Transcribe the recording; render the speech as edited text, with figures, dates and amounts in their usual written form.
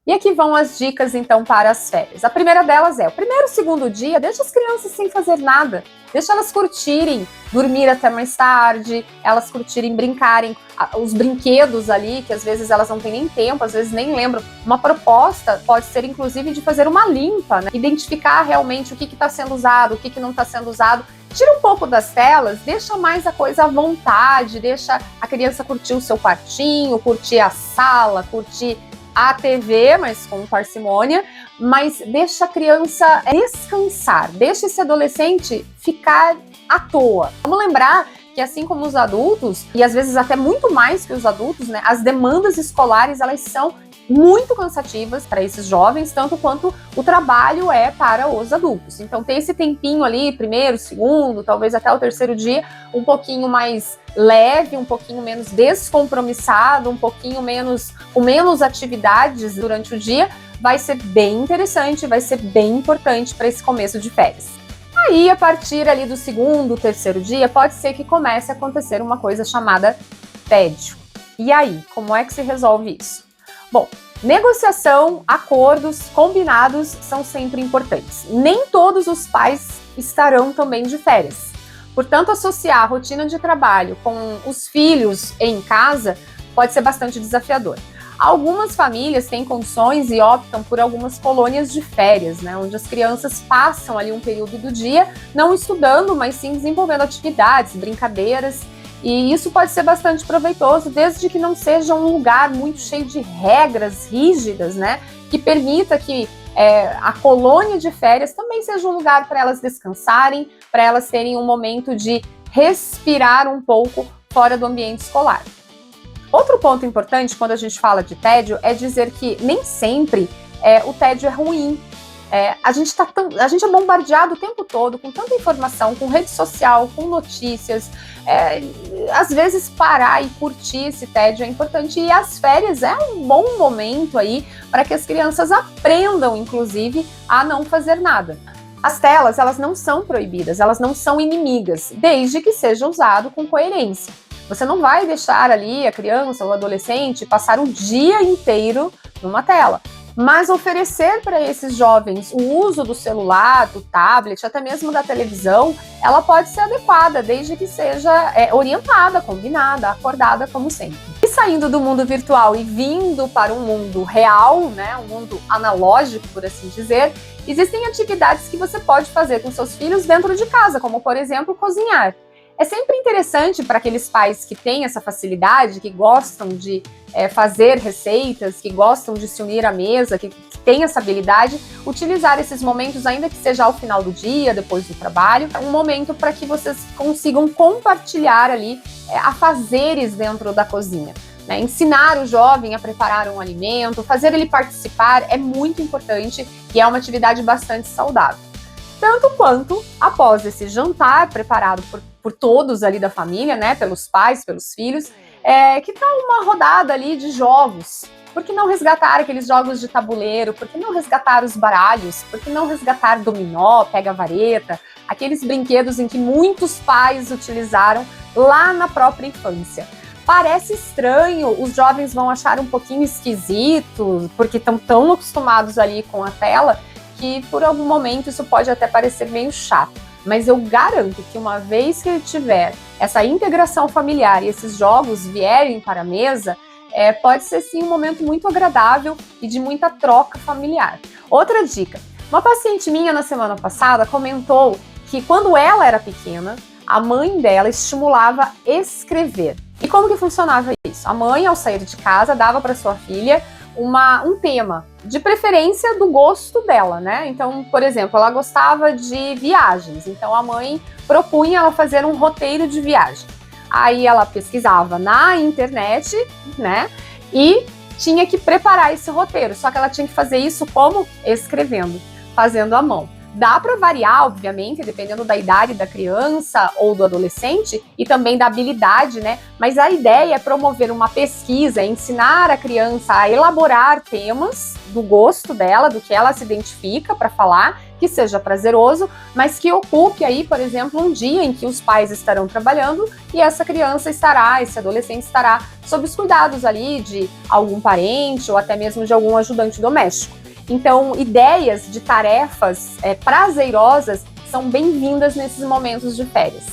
E aqui vão as dicas, então, para as férias. A primeira delas é, o primeiro e segundo dia, deixa as crianças sem fazer nada. Deixa elas curtirem, dormir até mais tarde, elas curtirem, brincarem, os brinquedos ali, que às vezes elas não têm nem tempo, às vezes nem lembram. Uma proposta pode ser, inclusive, de fazer uma limpa, né? Identificar realmente o que está sendo usado, o que não está sendo usado. Tira um pouco das telas, deixa mais a coisa à vontade, deixa a criança curtir o seu quartinho, curtir a sala, curtir a TV, mas com parcimônia, mas deixa a criança descansar, deixa esse adolescente ficar à toa. Vamos lembrar que assim como os adultos, e às vezes até muito mais que os adultos, né, as demandas escolares, elas são muito cansativas para esses jovens, tanto quanto o trabalho é para os adultos. Então, ter esse tempinho ali, primeiro, segundo, talvez até o terceiro dia, um pouquinho mais leve, um pouquinho menos descompromissado, um pouquinho menos, com menos atividades durante o dia, vai ser bem interessante, vai ser bem importante para esse começo de férias. Aí, a partir ali do segundo, terceiro dia, pode ser que comece a acontecer uma coisa chamada tédio. E aí, como é que se resolve isso? Bom, negociação, acordos, combinados são sempre importantes. Nem todos os pais estarão também de férias. Portanto, associar a rotina de trabalho com os filhos em casa pode ser bastante desafiador. Algumas famílias têm condições e optam por algumas colônias de férias, né, onde as crianças passam ali um período do dia não estudando, mas sim desenvolvendo atividades, brincadeiras. E isso pode ser bastante proveitoso, desde que não seja um lugar muito cheio de regras rígidas, né? Que permita que a colônia de férias também seja um lugar para elas descansarem, para elas terem um momento de respirar um pouco fora do ambiente escolar. Outro ponto importante quando a gente fala de tédio é dizer que nem sempre o tédio é ruim. A gente é bombardeado o tempo todo com tanta informação, com rede social, com notícias. Às vezes parar e curtir esse tédio é importante, e as férias é um bom momento aí para que as crianças aprendam, inclusive, a não fazer nada. As telas, elas não são proibidas, elas não são inimigas, desde que seja usado com coerência. Você não vai deixar ali a criança ou o adolescente passar o dia inteiro numa tela. Mas oferecer para esses jovens o uso do celular, do tablet, até mesmo da televisão, ela pode ser adequada, desde que seja orientada, combinada, acordada, como sempre. E saindo do mundo virtual e vindo para um mundo real, né, um mundo analógico, por assim dizer, existem atividades que você pode fazer com seus filhos dentro de casa, como, por exemplo, cozinhar. É sempre interessante para aqueles pais que têm essa facilidade, que gostam de fazer receitas, que gostam de se unir à mesa, que têm essa habilidade, utilizar esses momentos, ainda que seja ao final do dia, depois do trabalho, um momento para que vocês consigam compartilhar ali afazeres dentro da cozinha. Né? Ensinar o jovem a preparar um alimento, fazer ele participar é muito importante e é uma atividade bastante saudável. Tanto quanto, após esse jantar preparado por todos ali da família, né, pelos pais, pelos filhos, que tal uma rodada ali de jogos? Por que não resgatar aqueles jogos de tabuleiro? Por que não resgatar os baralhos? Por que não resgatar dominó, pega-vareta? Aqueles brinquedos em que muitos pais utilizaram lá na própria infância. Parece estranho, os jovens vão achar um pouquinho esquisito, porque estão tão acostumados ali com a tela, que por algum momento isso pode até parecer meio chato. Mas eu garanto que uma vez que ele tiver essa integração familiar e esses jogos vierem para a mesa, pode ser sim um momento muito agradável e de muita troca familiar. Outra dica, uma paciente minha na semana passada comentou que quando ela era pequena, a mãe dela estimulava escrever. E como que funcionava isso? A mãe, ao sair de casa, dava para sua filha um tema, de preferência do gosto dela, né? Então, por exemplo, ela gostava de viagens, então a mãe propunha ela fazer um roteiro de viagem. Aí ela pesquisava na internet, né? E tinha que preparar esse roteiro, só que ela tinha que fazer isso como? Escrevendo, fazendo à mão. Dá para variar, obviamente, dependendo da idade da criança ou do adolescente e também da habilidade, né? Mas a ideia é promover uma pesquisa, ensinar a criança a elaborar temas do gosto dela, do que ela se identifica para falar, que seja prazeroso, mas que ocupe aí, por exemplo, um dia em que os pais estarão trabalhando e essa criança estará, esse adolescente estará sob os cuidados ali de algum parente ou até mesmo de algum ajudante doméstico. Então, ideias de tarefas prazerosas são bem-vindas nesses momentos de férias.